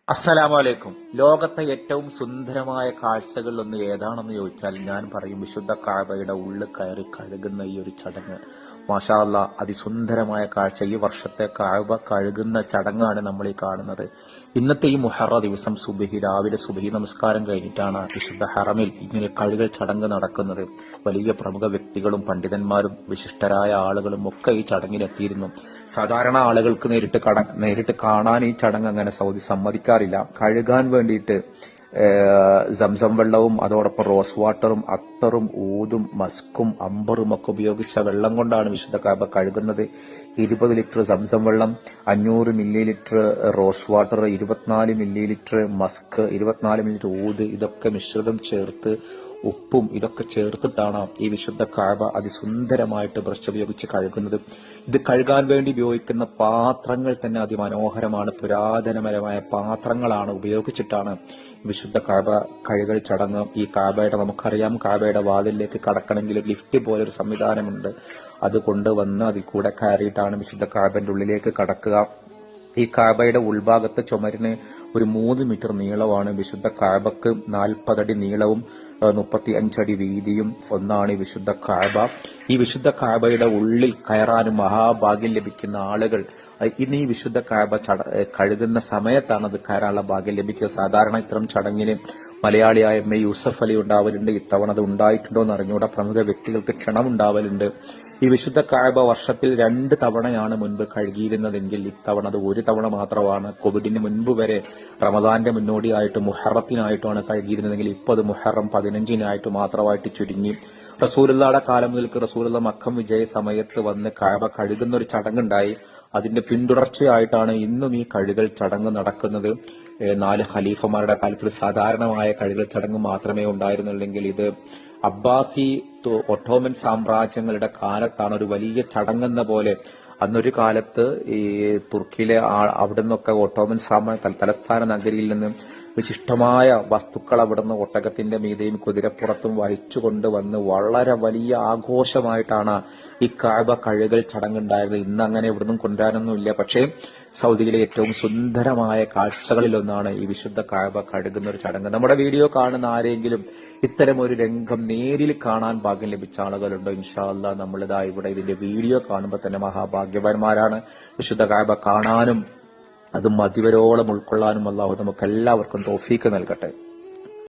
അസ്സലാമലൈക്കും. ലോകത്തെ ഏറ്റവും സുന്ദരമായ കാഴ്ചകളിലൊന്ന് ഏതാണെന്ന് ചോദിച്ചാൽ ഞാൻ പറയും വിശുദ്ധ കഅബയുടെ ഉള്ളിൽ കയറി കഴുകുന്ന ഈ ഒരു ചടങ്ങ്. മാഷാ അല്ലാ, അതിസുന്ദരമായ കാഴ്ച. ഈ വർഷത്തെ കഅബ കഴുകുന്ന ചടങ്ങാണ് നമ്മൾ ഈ കാണുന്നത്. ഇന്നത്തെ ഈ മുഹറ ദിവസം രാവിലെ സുബഹി നമസ്കാരം കഴിഞ്ഞിട്ടാണ് വിശുദ്ധ ഹറമിൽ ഇങ്ങനെ കഴുകൽ ചടങ്ങ് നടക്കുന്നത്. വലിയ പ്രമുഖ വ്യക്തികളും പണ്ഡിതന്മാരും വിശിഷ്ടരായ ആളുകളും ഒക്കെ ഈ ചടങ്ങിനെത്തിയിരുന്നു. സാധാരണ ആളുകൾക്ക് നേരിട്ട് കാണാൻ ഈ ചടങ്ങ് അങ്ങനെ സൗദി സമ്മതിക്കാറില്ല. കഴുകാൻ വേണ്ടിയിട്ട് സംസം വെള്ളവും അതോടൊപ്പം റോസ് വാട്ടറും അത്തറും ഊതും മസ്കും അമ്പറും ഒക്കെ ഉപയോഗിച്ച വെള്ളം കൊണ്ടാണ് വിശുദ്ധ കഅബ കഴുകുന്നത്. 20 ലിറ്റർ സംസം വെള്ളം, 500 millilitre rose water, 24 millilitre musk, 24 millilitre ഊത്, ഇതൊക്കെ മിശ്രിതം ചേർത്ത് ഉപ്പും ഇതൊക്കെ ചേർത്തിട്ടാണ് ഈ വിശുദ്ധ കഅബ അതിസുന്ദരമായിട്ട് ബ്രഷ് ഉപയോഗിച്ച് കഴുകുന്നത്. ഇത് കഴുകാൻ വേണ്ടി ഉപയോഗിക്കുന്ന പാത്രങ്ങൾ തന്നെ അതിമനോഹരമാണ്. പുരാതനപരമായ പാത്രങ്ങളാണ് ഉപയോഗിച്ചിട്ടാണ് വിശുദ്ധ കഅബ കഴുകൽ ചടങ്ങ്. ഈ കഅബയുടെ നമുക്കറിയാം, കഅബയുടെ വാതിലിലേക്ക് കടക്കണമെങ്കിൽ ലിഫ്റ്റ് പോലൊരു സംവിധാനമുണ്ട്. അത് കൊണ്ടുവന്ന് അതിൽ കൂടെ കയറിയിട്ടാണ് വിശുദ്ധ കഅബന്റെ ഉള്ളിലേക്ക് കടക്കുക. ഈ കഅബയുടെ ഉൾഭാഗത്ത് ചുമരിന് ഒരു 3 മീറ്റർ നീളമാണ്. വിശുദ്ധ കഅബക്ക് 40 അടി നീളവും 35 അടി വീതിയും ഒന്നാണ് ഈ വിശുദ്ധ കഅബ. ഈ വിശുദ്ധ കഅബയുടെ ഉള്ളിൽ കയറാനും മഹാഭാഗ്യം ലഭിക്കുന്ന ആളുകൾ ഇന്ന് ഈ വിശുദ്ധ കഅബ കഴുകുന്ന സമയത്താണ് അത് കയറാനുള്ള ഭാഗ്യം ലഭിക്കുക. സാധാരണ ഇത്തരം ചടങ്ങിന് മലയാളിയായ എം എ യൂസഫ് അലി ഉണ്ടാവലുണ്ട്. ഇത്തവണ അത് ഉണ്ടായിട്ടുണ്ടോ എന്ന് അറിഞ്ഞുകൂടാ. പ്രമുഖ വ്യക്തികൾക്ക് ക്ഷണമുണ്ടാവലുണ്ട്. ഈ വിശുദ്ധ കഅബ വർഷത്തിൽ 2 തവണയാണ് മുൻപ് കഴുകിയിരുന്നതെങ്കിൽ ഇത്തവണ അത് 1 തവണ മാത്രമാണ്. കോവിഡിന് മുൻപ് വരെ റമദാന്റെ മുന്നോടിയായിട്ട് മുഹറത്തിനായിട്ടാണ് കഴുകിയിരുന്നതെങ്കിൽ ഇപ്പോൾ അത് മുഹറം 15-നായിട്ട് മാത്രമായിട്ട് ചുരുങ്ങി. റസൂലുള്ളാഹിയുടെ കാലം മുതൽക്ക് റസൂലുള്ള മക്കം വിജയ സമയത്ത് വന്ന് കഅബ കഴുകുന്ന ഒരു ചടങ്ങുണ്ടായി. അതിന്റെ പിന്തുടർച്ചയായിട്ടാണ് ഇന്നും ഈ കഴുകൽ ചടങ്ങ് നടക്കുന്നത്. 4 ഖലീഫമാരുടെ കാലത്തിൽ സാധാരണമായ കഴുകൽ ചടങ്ങ് മാത്രമേ ഉണ്ടായിരുന്നുള്ളെങ്കിൽ ഇത് അബ്ബാസി ഒട്ടോമൻ സാമ്രാജ്യങ്ങളുടെ കാലത്താണ് ഒരു വലിയ ചടങ്ങെന്ന പോലെ. അന്നൊരു കാലത്ത് ഈ തുർക്കിയിലെ അവിടെ നിന്നൊക്കെ ഒട്ടോമൻ തലസ്ഥാന നഗരിയിൽ നിന്ന് വിശിഷ്ടമായ വസ്തുക്കൾ അവിടുന്ന് ഒട്ടകത്തിന്റെ മീതെയും കുതിരപ്പുറത്തും വഹിച്ചു കൊണ്ടുവന്ന് വളരെ വലിയ ആഘോഷമായിട്ടാണ് ഈ കഅബ കഴുകൽ ചടങ്ങുണ്ടായത്. ഇന്ന് അങ്ങനെ ഇവിടുന്ന് കൊണ്ടുവരാനൊന്നുമില്ല. പക്ഷേ സൗദിയിലെ ഏറ്റവും സുന്ദരമായ കാഴ്ചകളിലൊന്നാണ് ഈ വിശുദ്ധ കഅബ കഴുകുന്ന ഒരു ചടങ്ങ്. നമ്മുടെ വീഡിയോ കാണുന്ന ആരെങ്കിലും ഇത്തരം ഒരു രംഗം നേരിൽ കാണാൻ ഭാഗ്യം ലഭിച്ച ആളുകളുണ്ടോ? ഇൻഷാ അല്ലാഹ് നമ്മളിതാ ഇവിടെ ഇതിന്റെ വീഡിയോ കാണുമ്പോൾ തന്നെ മഹാഭാഗ്യവാന്മാരാണ്. വിശുദ്ധ കഅബ കാണാനും അത് മതിവരോളം ഉൾക്കൊള്ളാനും അല്ലാഹു നമുക്ക് എല്ലാവർക്കും തൗഫീക്ക് നൽകട്ടെ.